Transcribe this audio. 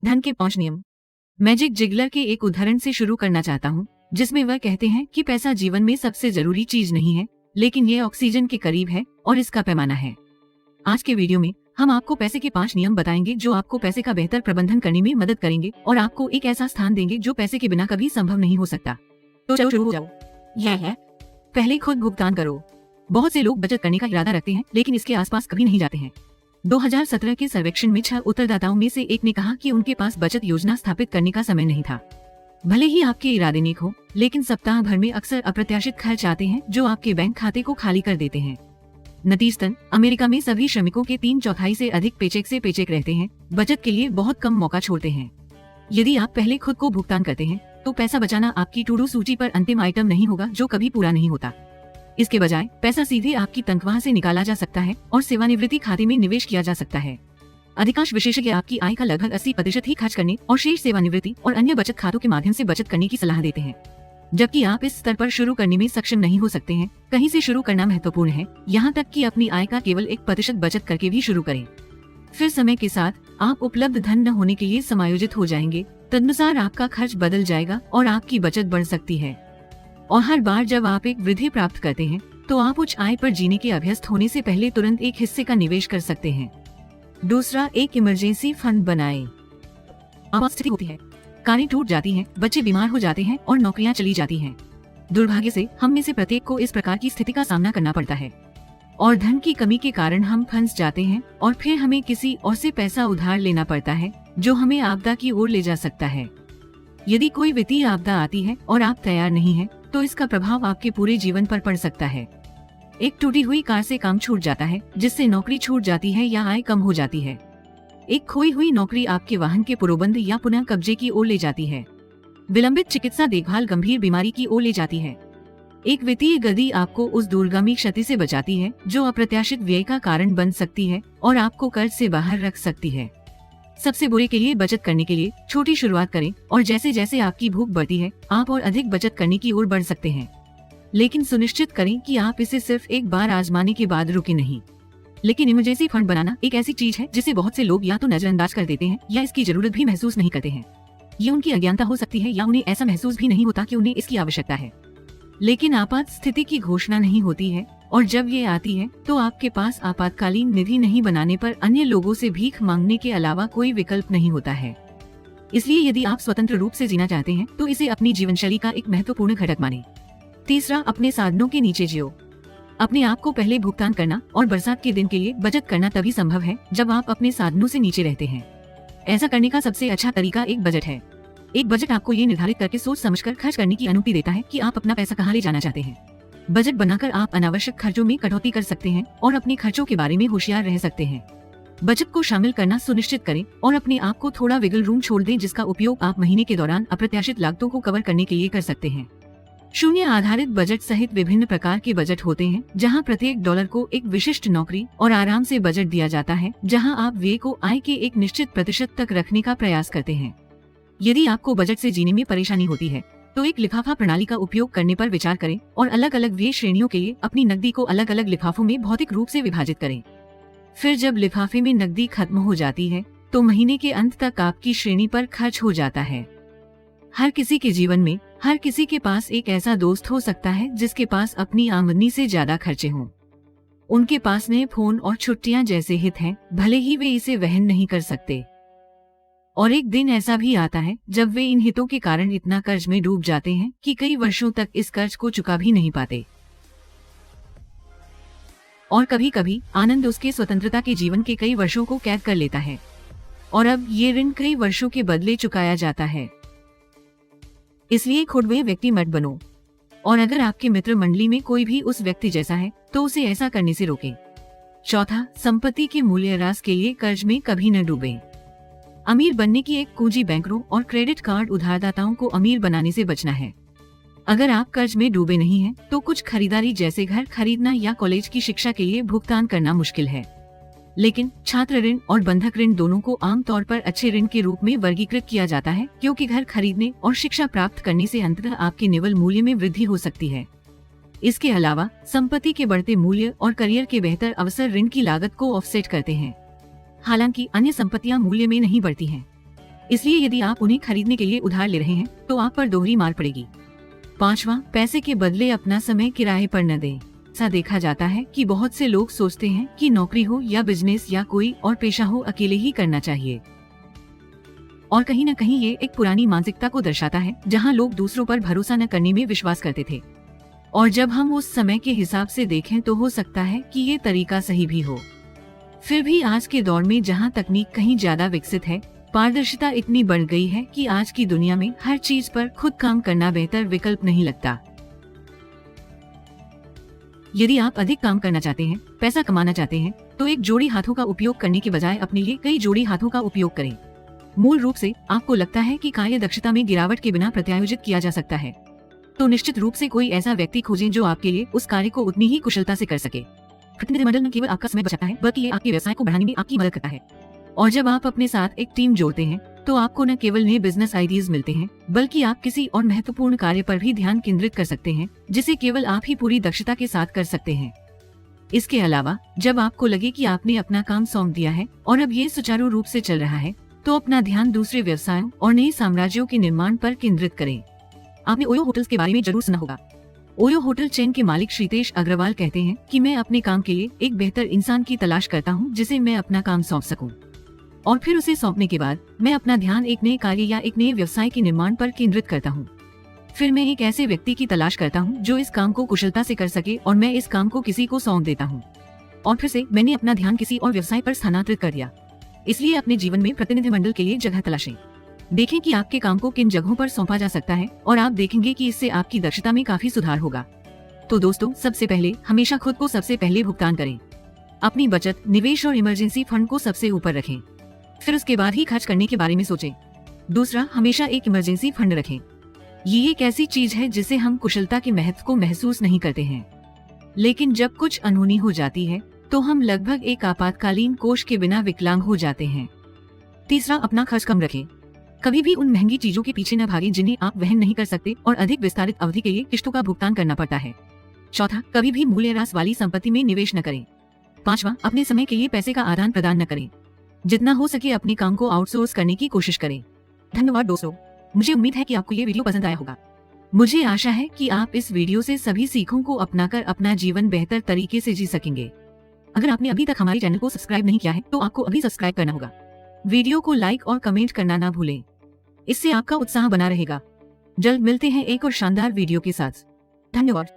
धन के 5 नियम। मैजिक जिगलर के एक उदाहरण से शुरू करना चाहता हूँ, जिसमें वह कहते हैं कि पैसा जीवन में सबसे जरूरी चीज नहीं है, लेकिन ये ऑक्सीजन के करीब है और इसका पैमाना है। आज के वीडियो में हम आपको पैसे के 5 नियम बताएंगे जो आपको पैसे का बेहतर प्रबंधन करने में मदद करेंगे और आपको एक ऐसा स्थान देंगे जो पैसे के बिना कभी संभव नहीं हो सकता। तो चलो शुरू हो जाओ। यह है, पहले खुद भुगतान करो। बहुत से लोग बचत करने का इरादा रखते हैं, लेकिन इसके आसपास कभी नहीं जाते हैं। 2017 के सर्वेक्षण में 6 उत्तरदाताओं में से एक ने कहा कि उनके पास बचत योजना स्थापित करने का समय नहीं था। भले ही आपके इरादे नेक हो, लेकिन सप्ताह भर में अक्सर अप्रत्याशित खर्च आते हैं जो आपके बैंक खाते को खाली कर देते हैं। नतीजतन अमेरिका में सभी श्रमिकों के 3/4 से अधिक पेचेक से पेचेक रहते हैं, बचत के लिए बहुत कम मौका छोड़ते हैं। यदि आप पहले खुद को भुगतान करते हैं, तो पैसा बचाना आपकी टू डू सूची पर अंतिम आइटम नहीं होगा जो कभी पूरा नहीं होता। इसके बजाय पैसा सीधे आपकी तनख्वाह से निकाला जा सकता है और सेवानिवृत्ति खाते में निवेश किया जा सकता है। अधिकांश विशेषज्ञ आपकी आय का लगभग 80% ही खर्च करने और शेष सेवानिवृत्ति और अन्य बचत खातों के माध्यम से बचत करने की सलाह देते हैं। जबकि आप इस स्तर पर शुरू करने में सक्षम नहीं हो सकते हैं, कहीं से शुरू करना महत्वपूर्ण है, यहाँ तक कि अपनी आय का केवल 1% बचत करके भी शुरू करें। फिर समय के साथ आप उपलब्ध धन न होने के लिए समायोजित हो जाएंगे, तदनुसार आपका खर्च बदल जाएगा और आपकी बचत बढ़ सकती है। और हर बार जब आप एक वृद्धि प्राप्त करते हैं, तो आप उच्च आय पर जीने के अभ्यस्त होने से पहले तुरंत एक हिस्से का निवेश कर सकते हैं। दूसरा, एक इमरजेंसी फंड बनाएं। आपात स्थिति होती है, कारें टूट जाती हैं, बच्चे बीमार हो जाते हैं और नौकरियां चली जाती हैं। दुर्भाग्य से हम में से प्रत्येक को इस प्रकार की स्थिति का सामना करना पड़ता है और धन की कमी के कारण हम फंस जाते हैं और फिर हमें किसी और से पैसा उधार लेना पड़ता है, जो हमें आपदा की ओर ले जा सकता है। यदि कोई वित्तीय आपदा आती है और आप तैयार नहीं हैं, तो इसका प्रभाव आपके पूरे जीवन पर पड़ सकता है। एक टूटी हुई कार से काम छूट जाता है, जिससे नौकरी छूट जाती है या आय कम हो जाती है। एक खोई हुई नौकरी आपके वाहन के पुरोबंध या पुनः कब्जे की ओर ले जाती है। विलंबित चिकित्सा देखभाल गंभीर बीमारी की ओर ले जाती है। एक वित्तीय गति आपको उस दूरगामी क्षति से बचाती है जो अप्रत्याशित व्यय का कारण बन सकती है और आपको कर्ज से बाहर रख सकती है। सबसे बुरे के लिए बचत करने के लिए छोटी शुरुआत करें और जैसे जैसे आपकी भूख बढ़ती है, आप और अधिक बचत करने की ओर बढ़ सकते हैं। लेकिन सुनिश्चित करें कि आप इसे सिर्फ एक बार आजमाने के बाद रुके नहीं। लेकिन इमरजेंसी फंड बनाना एक ऐसी चीज है जिसे बहुत से लोग या तो नजरअंदाज कर देते हैं या इसकी जरूरत भी महसूस नहीं करते हैं। ये उनकी अज्ञानता हो सकती है या उन्हें ऐसा महसूस भी नहीं होता कि उन्हें इसकी आवश्यकता है। लेकिन आपात स्थिति की घोषणा नहीं होती है और जब ये आती है तो आपके पास आपातकालीन निधि नहीं बनाने पर अन्य लोगों से भीख मांगने के अलावा कोई विकल्प नहीं होता है। इसलिए यदि आप स्वतंत्र रूप से जीना चाहते हैं, तो इसे अपनी जीवनशैली का एक महत्वपूर्ण घटक मानें। तीसरा, अपने साधनों के नीचे जियो। अपने आप को पहले भुगतान करना और बरसात के दिन के लिए बचत करना तभी संभव है जब आप अपने साधनों से नीचे रहते हैं। ऐसा करने का सबसे अच्छा तरीका एक बजट है। एक बजट आपको ये निर्धारित करके सोच समझकर खर्च करने की अनुमति देता है कि आप अपना पैसा कहाँ ले जाना चाहते हैं। बजट बनाकर आप अनावश्यक खर्चों में कटौती कर सकते हैं और अपने खर्चों के बारे में होशियार रह सकते हैं। बचत को शामिल करना सुनिश्चित करें और अपने आप को थोड़ा विगल रूम छोड़ दें, जिसका उपयोग आप महीने के दौरान अप्रत्याशित लागतों को कवर करने के लिए कर सकते हैं। शून्य आधारित बजट सहित विभिन्न प्रकार के बजट होते हैं, जहां प्रत्येक डॉलर को एक विशिष्ट नौकरी और आराम से बजट दिया जाता है, जहां आप व्यय को आय के एक निश्चित प्रतिशत तक रखने का प्रयास करते हैं। यदि आपको बजट से जीने में परेशानी होती है, तो एक लिफाफा प्रणाली का उपयोग करने पर विचार करें और अलग अलग व्यय श्रेणियों के लिए अपनी नकदी को अलग अलग लिफाफों में भौतिक रूप से विभाजित करें। फिर जब लिफाफे में नकदी खत्म हो जाती है, तो महीने के अंत तक आपकी श्रेणी पर खर्च हो जाता है। हर किसी के जीवन में हर किसी के पास एक ऐसा दोस्त हो सकता है जिसके पास अपनी आमदनी से ज्यादा खर्चे हों। उनके पास नए फोन और छुट्टियां जैसे हित हैं, भले ही वे इसे वहन नहीं कर सकते। और एक दिन ऐसा भी आता है जब वे इन हितों के कारण इतना कर्ज में डूब जाते हैं कि कई वर्षों तक इस कर्ज को चुका भी नहीं पाते। और कभी कभी आनंद उसके स्वतंत्रता के जीवन के कई वर्षों को कैद कर लेता है और अब ये ऋण कई वर्षों के बदले चुकाया जाता है। इसलिए खुद वे व्यक्ति मत बनो, और अगर आपके मित्र मंडली में कोई भी उस व्यक्ति जैसा है तो उसे ऐसा करने से रोकें। चौथा, संपत्ति के मूल्यह्रास के लिए कर्ज में कभी न डूबें। अमीर बनने की एक कुंजी बैंकरों और क्रेडिट कार्ड उधारदाताओं को अमीर बनाने से बचना है। अगर आप कर्ज में डूबे नहीं हैं, तो कुछ खरीदारी जैसे घर खरीदना या कॉलेज की शिक्षा के लिए भुगतान करना मुश्किल है। लेकिन छात्र ऋण और बंधक ऋण दोनों को आमतौर पर अच्छे ऋण के रूप में वर्गीकृत किया जाता है, क्योंकि घर खरीदने और शिक्षा प्राप्त करने से अंततः आपके निवल मूल्य में वृद्धि हो सकती है। इसके अलावा संपत्ति के बढ़ते मूल्य और करियर के बेहतर अवसर ऋण की लागत को ऑफसेट करते हैं। हालांकि अन्य संपत्तियां मूल्य में नहीं बढ़ती हैं। इसलिए यदि आप उन्हें खरीदने के लिए उधार ले रहे हैं तो आप पर दोहरी मार पड़ेगी। 5वां, पैसे के बदले अपना समय किराए पर न दें। ऐसा देखा जाता है कि बहुत से लोग सोचते हैं कि नौकरी हो या बिजनेस या कोई और पेशा हो, अकेले ही करना चाहिए। और कहीं न कहीं ये एक पुरानी मानसिकता को दर्शाता है जहां लोग दूसरों पर भरोसा न करने में विश्वास करते थे। और जब हम उस समय के हिसाब से देखें तो हो सकता है कि ये तरीका सही भी हो। फिर भी आज के दौर में जहां तकनीक कहीं ज्यादा विकसित है, पारदर्शिता इतनी बढ़ गई है कि आज की दुनिया में हर चीज पर खुद काम करना बेहतर विकल्प नहीं लगता। यदि आप अधिक काम करना चाहते हैं, पैसा कमाना चाहते हैं, तो एक जोड़ी हाथों का उपयोग करने के बजाय अपने लिए कई जोड़ी हाथों का उपयोग करें। मूल रूप से आपको लगता है कि कार्य दक्षता में गिरावट के बिना प्रत्यायोजित किया जा सकता है, तो निश्चित रूप से कोई ऐसा व्यक्ति खोजें जो आपके लिए उस कार्य को उतनी ही कुशलता से कर सके। प्रतिनिधिमंडल न केवल आपका समय बचाता है, बल्कि ये आपके व्यवसाय को बढ़ाने में आपकी मदद करता है। और जब आप अपने साथ एक टीम जोड़ते हैं तो आपको न केवल नए बिजनेस आइडियाज मिलते हैं, बल्कि आप किसी और महत्वपूर्ण कार्य पर भी ध्यान केंद्रित कर सकते हैं जिसे केवल आप ही पूरी दक्षता के साथ कर सकते हैं। इसके अलावा जब आपको लगे कि आपने अपना काम सौंप दिया है और अब ये सुचारू रूप से चल रहा है, तो अपना ध्यान दूसरे व्यवसायों और नए साम्राज्यों के निर्माण पर केंद्रित करें। आपने ओयो होटल्स के बारे में जरूर सुना होगा। ओयो होटल चेन के मालिक श्रीतेश अग्रवाल कहते हैं कि मैं अपने काम के लिए एक बेहतर इंसान की तलाश करता हूं जिसे मैं अपना काम सौंप सकूं, और फिर उसे सौंपने के बाद मैं अपना ध्यान एक नए कार्य या एक नए व्यवसाय के निर्माण पर केंद्रित करता हूं। फिर मैं एक ऐसे व्यक्ति की तलाश करता हूं जो इस काम को कुशलता से कर सके और मैं इस काम को किसी को सौंप देता हूं, और फिर से मैंने अपना ध्यान किसी और व्यवसाय पर स्थानांतरित कर दिया। इसलिए अपने जीवन में प्रतिनिधिमंडल के लिए जगह तलाशें। देखें कि आपके काम को किन जगहों पर सौंपा जा सकता है और आप देखेंगे कि इससे आपकी दक्षता में काफी सुधार होगा। तो दोस्तों, सबसे पहले हमेशा खुद को सबसे पहले भुगतान करें। अपनी बचत, निवेश और इमरजेंसी फंड को सबसे ऊपर रखें। फिर उसके बाद ही खर्च करने के बारे में सोचें। दूसरा, हमेशा एक इमरजेंसी फंड रखें। ये एक ऐसी चीज है जिसे हम कुशलता के महत्व को महसूस नहीं करते हैं, लेकिन जब कुछ अनहोनी हो जाती है तो हम लगभग एक आपातकालीन कोष के बिना विकलांग हो जाते हैं। तीसरा, अपना खर्च कम रखें। कभी भी उन महंगी चीजों के पीछे न भागें जिन्हें आप वहन नहीं कर सकते और अधिक विस्तारित अवधि के लिए किस्तों का भुगतान करना पड़ता है। चौथा, कभी भी मूल्यह्रास वाली संपत्ति में निवेश न करें। 5वां, अपने समय के लिए पैसे का आदान प्रदान न करें। जितना हो सके अपने काम को आउटसोर्स करने की कोशिश करें। धन्यवाद दोस्तों, मुझे उम्मीद है कि आपको ये वीडियो पसंद आया होगा। मुझे आशा है कि आप इस वीडियो से सभी सीखों को अपनाकर अपना जीवन बेहतर तरीके से जी सकेंगे। अगर आपने अभी तक हमारे चैनल को सब्सक्राइब नहीं किया है तो आपको अभी सब्सक्राइब करना होगा। वीडियो को लाइक और कमेंट करना ना भूलें, इससे आपका उत्साह बना रहेगा। जल्द मिलते हैं एक और शानदार वीडियो के साथ। धन्यवाद।